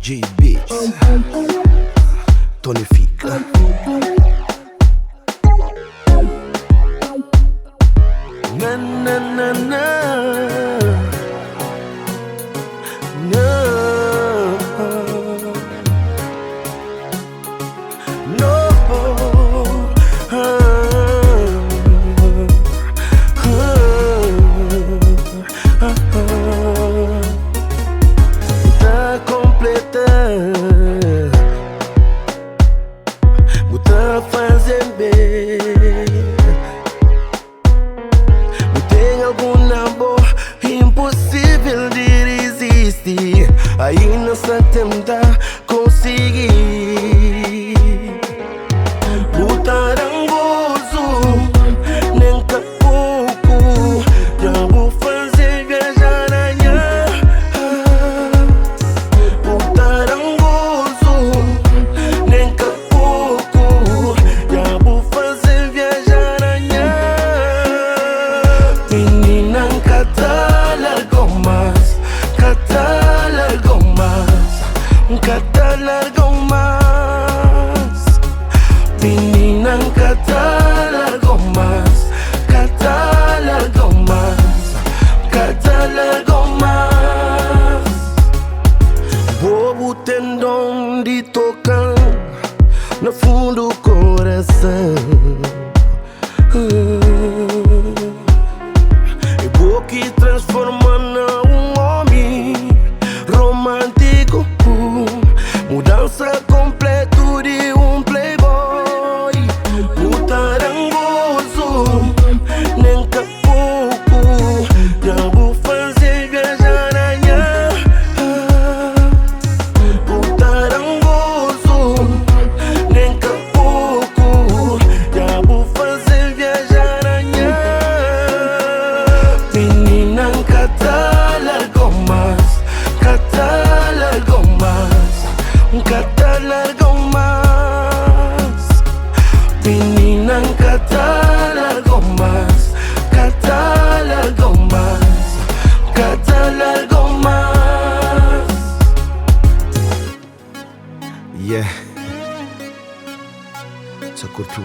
J Beats Tonifica. Na na na na no no Tá completa, tá fazendo bem. Tem algum amor impossível de resistir, ainda se tentar conseguir. Botar angoso, nem que pouco, já vou fazer viajar amanhã. Botar angoso, nem que pouco, já vou fazer viajar amanhã. Menina, catar largo mais, catar largo mais, catar largo mais. Menina, catar largo mais, catar largo mais, catar largo mais. Bobo tendão de tocar no fundo do coração. Que transforma num homem romântico, mudança completa de playboy. Botar angoso, nem que pouco, já vou fazer viajar amanhã. Botar angoso, nem que pouco, já vou fazer viajar amanhã. Menina, catar largo mais, catar largo mais, catar largo mais. Menina, catar largo mais, catar largo mais, catar largo mais. Yeah, só curto o